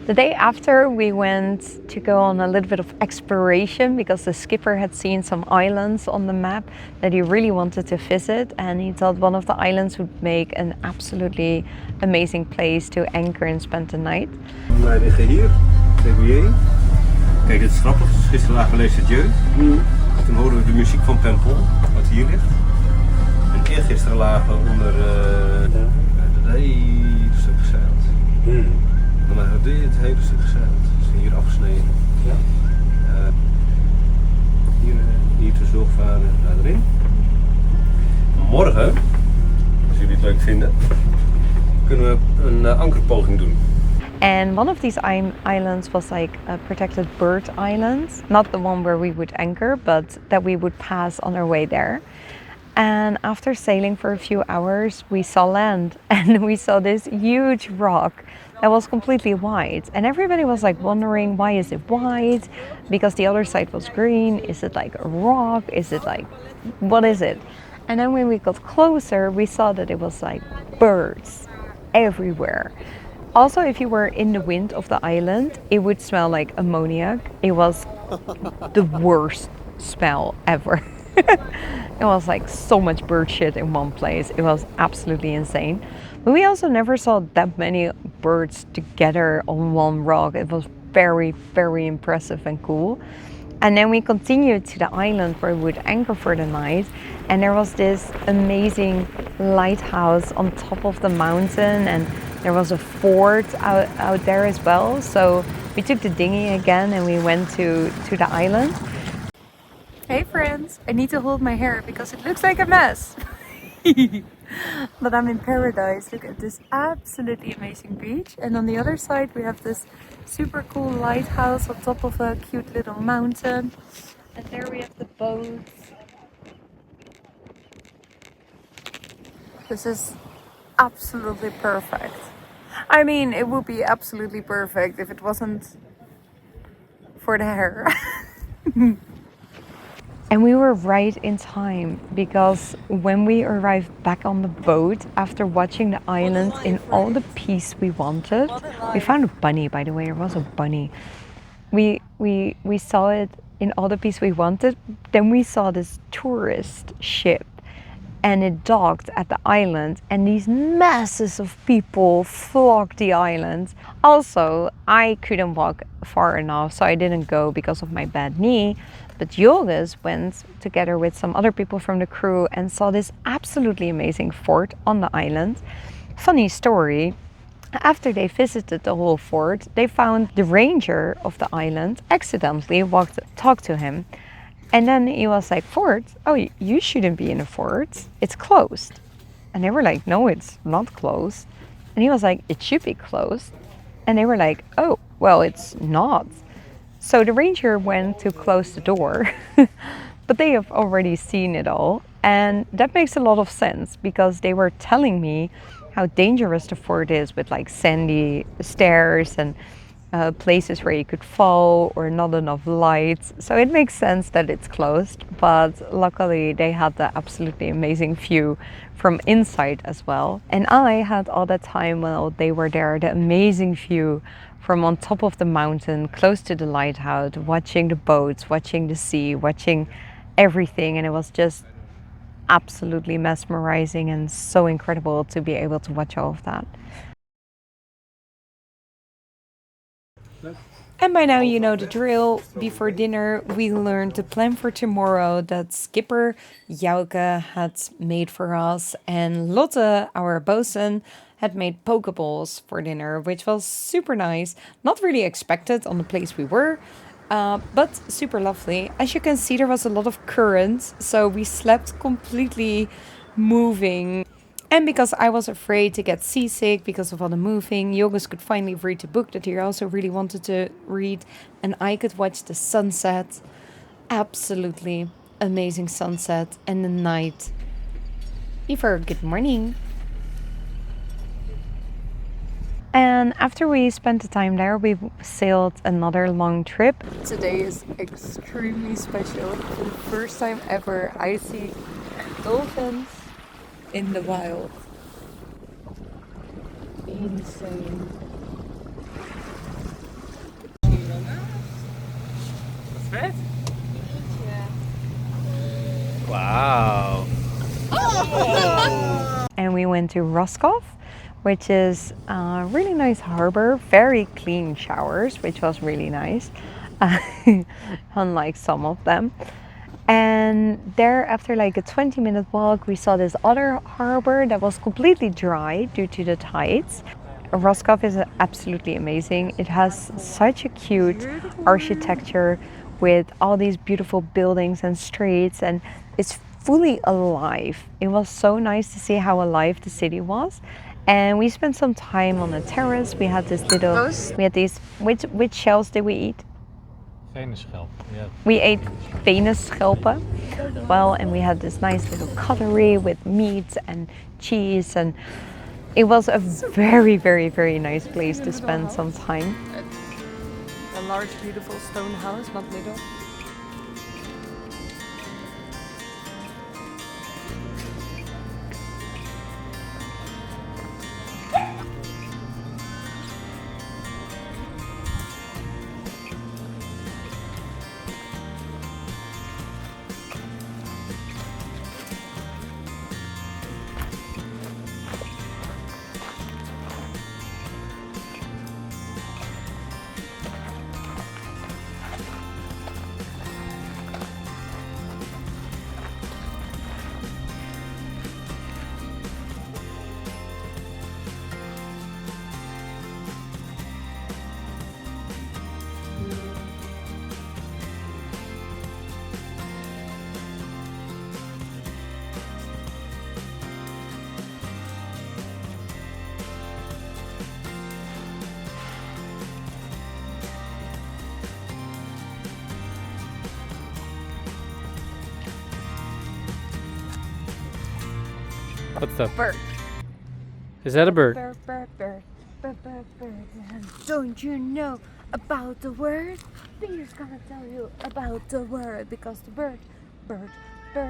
The day after, we went to go on a little bit of exploration because the skipper had seen some islands on the map that he really wanted to visit, and he thought one of the islands would make an absolutely amazing place to anchor and spend the night. Wij liggen hier, Februari. Kijk, dit is grappig. Gisteren lagen we Les Dieu. Toen hoorden we de muziek van Pempel, wat hier ligt. En eergisteren lagen we onder het hele stuk gezeild. Dan hebben we dit hele stuk gezeild. Dus hier afgesneden. Ja. Hier de zorgvaarden naar erin. Morgen, als jullie het leuk vinden, kunnen we een ankerpoging doen. And one of these islands was like a protected bird island, not the one where we would anchor, but that we would pass on our way there. And after sailing for a few hours, we saw land and we saw this huge rock that was completely white. And everybody was like wondering, why is it white? Because the other side was green. Is it like a rock? Is it like, what is it? And then when we got closer, we saw that it was like birds everywhere. Also, if you were in the wind of the island, it would smell like ammoniac. It was the worst smell ever. It was like so much bird shit in one place. It was absolutely insane. But we also never saw that many birds together on one rock. It was very, very impressive and cool. And then we continued to the island where we would anchor for the night. And there was this amazing lighthouse on top of the mountain. And there was a fort out there as well. So we took the dinghy again and we went to the island. Hey friends, I need to hold my hair because it looks like a mess. But I'm in paradise. Look at this absolutely amazing beach. And on the other side we have this super cool lighthouse on top of a cute little mountain. And there we have the boats. This is absolutely perfect. I mean, it would be absolutely perfect if it wasn't for the hair. And we were right in time because when we arrived back on the boat after watching the island in all the peace we wanted, we found a bunny, by the way. There was a bunny. We saw it in all the peace we wanted. Then we saw this tourist ship and it docked at the island and these masses of people flocked the island. Also, I couldn't walk far enough, so I didn't go because of my bad knee. But Joris went together with some other people from the crew and saw this absolutely amazing fort on the island. Funny story, after they visited the whole fort, they found the ranger of the island accidentally talked to him. And then he was like, "Fort? Oh, you shouldn't be in a fort. It's closed." And they were like, "No, it's not closed." And he was like, "It should be closed." And they were like, "Oh, well, it's not." So the ranger went to close the door, but they have already seen it all. And that makes a lot of sense because they were telling me how dangerous the fort is with like sandy stairs and places where you could fall or not enough lights. So it makes sense that it's closed, but luckily they had the absolutely amazing view from inside as well. And I had all that time while they were there, the amazing view from on top of the mountain, close to the lighthouse, watching the boats, watching the sea, watching everything. And it was just absolutely mesmerizing and so incredible to be able to watch all of that. And by now you know the drill. Before dinner we learned the plan for tomorrow that skipper Jouke had made for us, and Lotte, our bosun, had made pokeballs for dinner, which was super nice. Not really expected on the place we were, but super lovely. As you can see, there was a lot of current, so we slept completely moving. And because I was afraid to get seasick because of all the moving, Joris could finally read the book that he also really wanted to read, and I could watch the sunset. Absolutely amazing sunset and the night before good morning. And after we spent the time there, we sailed another long trip. Today is extremely special. For the first time ever, I see dolphins in the wild. Insane. vet? Wow. And we went to Roscoff, which is a really nice harbor, very clean showers, which was really nice, unlike some of them. And there, after like a 20-minute walk, we saw this other harbor that was completely dry due to the tides. Roscoff is absolutely amazing. It has such a cute architecture with all these beautiful buildings and streets, and it's fully alive. It was so nice to see how alive the city was. And we spent some time on the terrace. We had this little, we had these, which shells did we eat? Venusschelp, yeah. We ate venusschelpen. Well, and we had this nice little cutlery with meat and cheese, and it was a very, very, very nice place to spend some time. A large, beautiful stone house, not little. What's that? Bird. Is that a bird? Bird, bird, bird, bird, bird, bird. Don't you know about the word? Peter's gonna tell you about the word, because the bird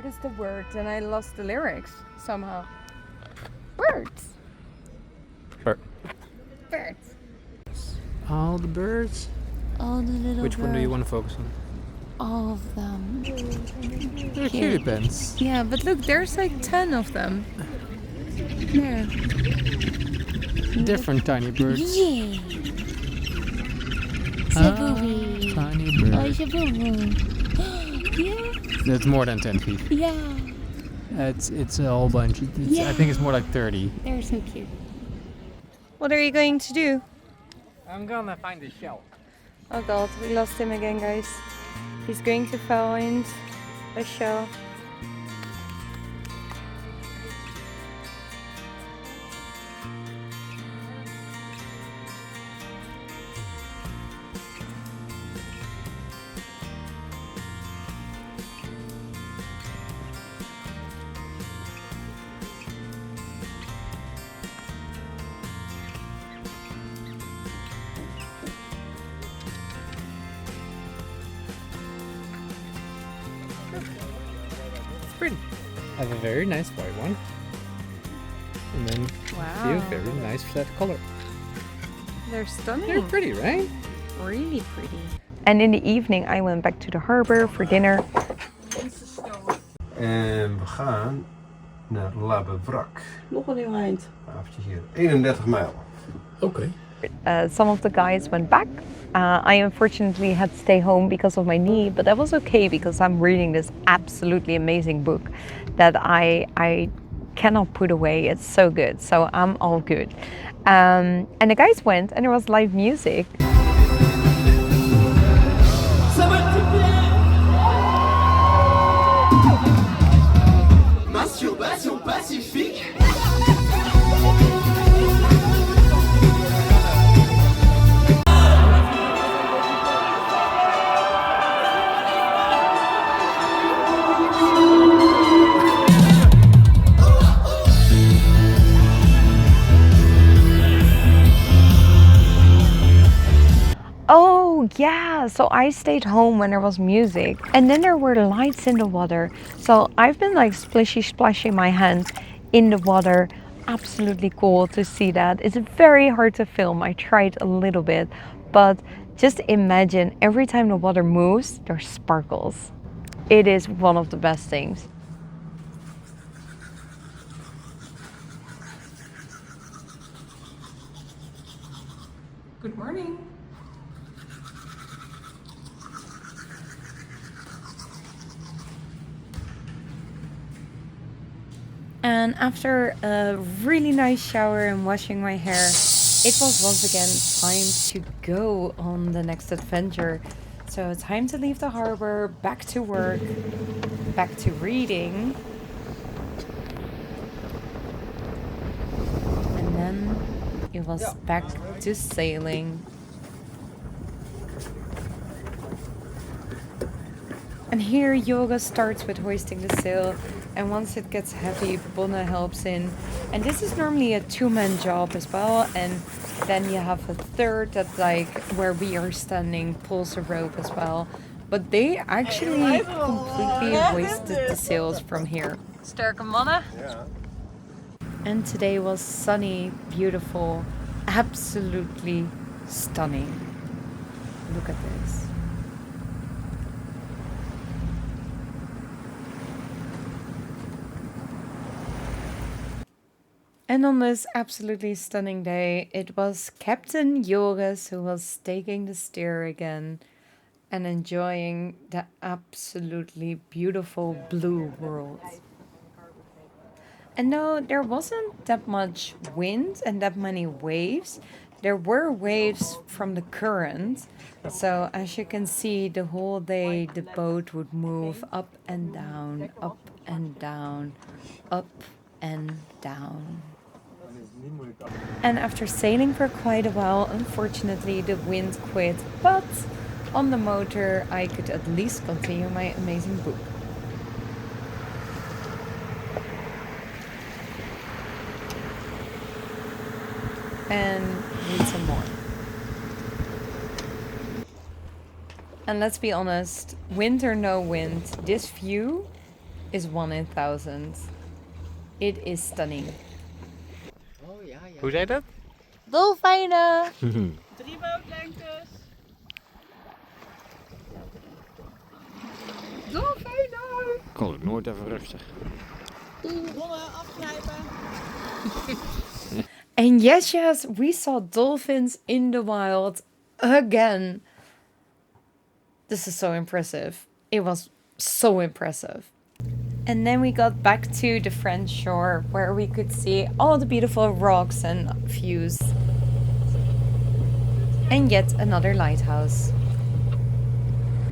is the word, and I lost the lyrics somehow. Birds. Bird. Birds. All the birds? All the little Which one do you want to focus on? All of them. They're cutie pens. Yeah, but look, there's like 10 of them. Yeah. Different tiny birds. Yeah. Sabooby. Tiny bird. Oh, Sabooby. Yeah. That's more than 10 feet. Yeah. It's a whole bunch. I think it's more like 30. They're so cute. What are you going to do? I'm gonna find the shell. Oh god, we lost him again, guys. He's going to find a shell. Pretty. I have a very nice white one. And then a very nice flat color. They're stunning. They're pretty, right? Really pretty. And in the evening I went back to the harbor for dinner. En we gaan naar Lebowitz. Nog een heel eind. Avondje hier. 31 mijl. Okay. Some of the guys went back. I unfortunately had to stay home because of my knee, but that was okay because I'm reading this absolutely amazing book that I cannot put away. It's so good, so I'm all good. And the guys went and there was live music. Masturbation pacifique. Oh yeah, so I stayed home when there was music and then there were lights in the water. So I've been like splashing my hands in the water. Absolutely cool to see that. It's very hard to film. I tried a little bit, but Just imagine every time the water moves, there's sparkles. It is one of the best things. Good morning. And after a really nice shower and washing my hair, it was once again time to go on the next adventure. So time to leave the harbor, back to work, back to reading. And then it was back to sailing. And here yoga starts with hoisting the sail, and once it gets heavy, Bonne helps in. And this is normally a two-man job as well, and then you have a third that, like where we are standing, pulls a rope as well. But they actually completely hoisted the sails from here. Sterke mannen. Ja. And today was sunny, beautiful, absolutely stunning. Look at this. And on this absolutely stunning day, it was Captain Joris who was taking the steer again and enjoying the absolutely beautiful blue world. And no, there wasn't that much wind and that many waves. There were waves from the current. So as you can see, the whole day the boat would move up and down, up and down, up and down. And after sailing for quite a while, unfortunately the wind quit, but on the motor I could at least continue my amazing book. And read some more. And let's be honest, wind or no wind, this view is 1 in 1,000. It is stunning. Hoe zei dat? Dolfijnen! 3 bootlengtes. Dolfijnen! Kon het nooit even rustig. Bonnen afgrijpen. And yes, we saw dolphins in the wild again. This is so impressive. It was so impressive. And then we got back to the French shore where we could see all the beautiful rocks and views. And yet another lighthouse.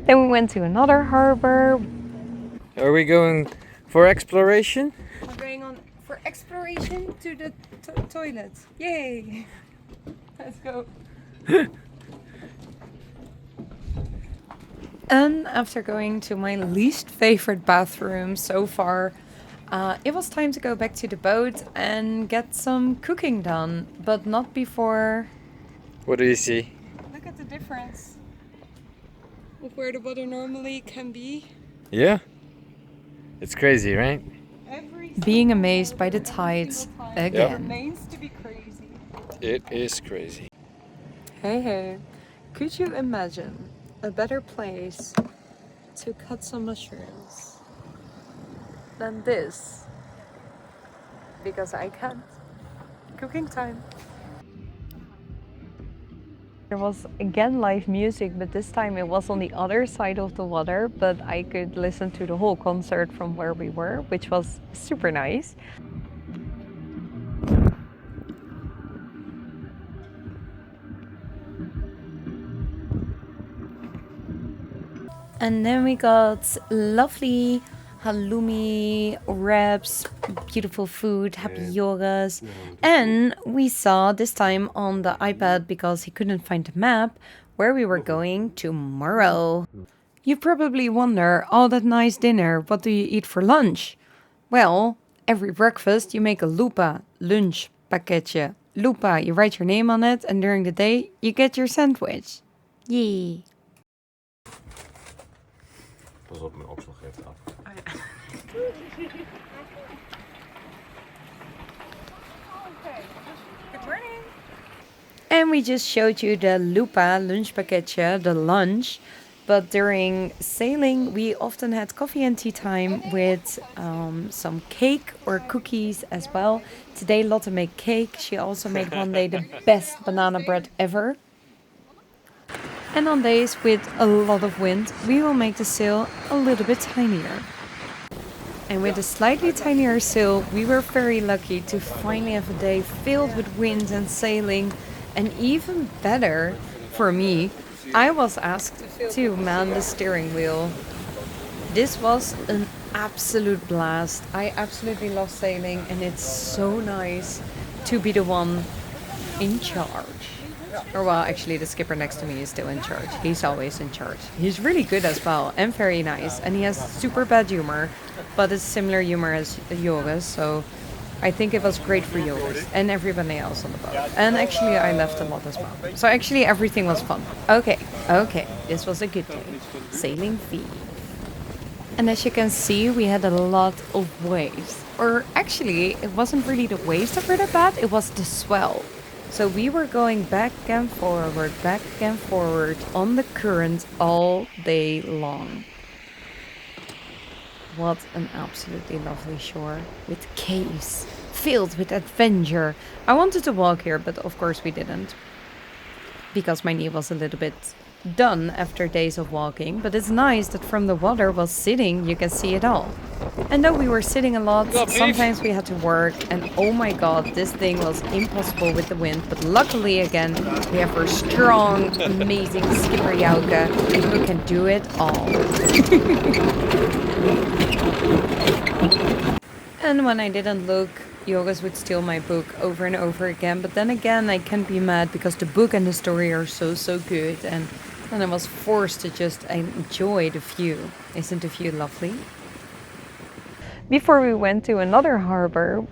Then we went to another harbor. Are we going for exploration? We're going on for exploration to the toilet. Yay! Let's go. And after going to my least favorite bathroom so far, it was time to go back to the boat and get some cooking done, but not before. What do you see? Look at the difference of where the water normally can be. Yeah? It's crazy, right? Being amazed by the tides again. Remains to be crazy. It is crazy. Hey, could you imagine a better place to cut some mushrooms than this? Because I can't. Cooking time. There was again live music, but this time it was on the other side of the water, but I could listen to the whole concert from where we were, which was super nice. And then we got lovely halloumi wraps, beautiful food, happy yogas. And we saw this time on the iPad, because he couldn't find the map, where we were going tomorrow. You probably wonder, all that nice dinner, what do you eat for lunch? Well, every breakfast you make a lupa lunch pakketje. Lupa, you write your name on it, and during the day you get your sandwich. Yay. Pas op, mijn opslag heeft af. Good morning. And we just showed you the lupa lunchpakketje, the lunch. But during sailing, we often had coffee and tea time with some cake or cookies as well. Today, Lotte made cake. She also made one day the best banana bread ever. And on days with a lot of wind, we will make the sail a little bit tinier. And with a slightly tinier sail, we were very lucky to finally have a day filled with wind and sailing. And even better for me, I was asked to man the steering wheel. This was an absolute blast. I absolutely love sailing, and it's so nice to be the one in charge. Or well, actually the skipper next to me is still in charge. He's always in charge. He's really good as well and very nice. And he has super bad humor, but it's similar humor as Joris, so I think it was great for Joris and everybody else on the boat. And actually I left a lot as well. So actually everything was fun. Okay, this was a good day. Sailing V. And as you can see, we had a lot of waves. Or actually, it wasn't really the waves that were that bad, it was the swell. So we were going back and forward on the current all day long. What an absolutely lovely shore with caves filled with adventure. I wanted to walk here, but of course we didn't. Because my knee was a little bit done after days of walking, but it's nice that from the water while sitting you can see it all. And though we were sitting a lot, sometimes we had to work, and oh my god, this thing was impossible with the wind, but luckily again we have our strong, amazing skipper Jouke, who can do it all. And when I didn't look, Joris would steal my book over and over again, but then again I can't be mad because the book and the story are so good, and I was forced to just enjoy the view. Isn't the view lovely? Before we went to another harbor,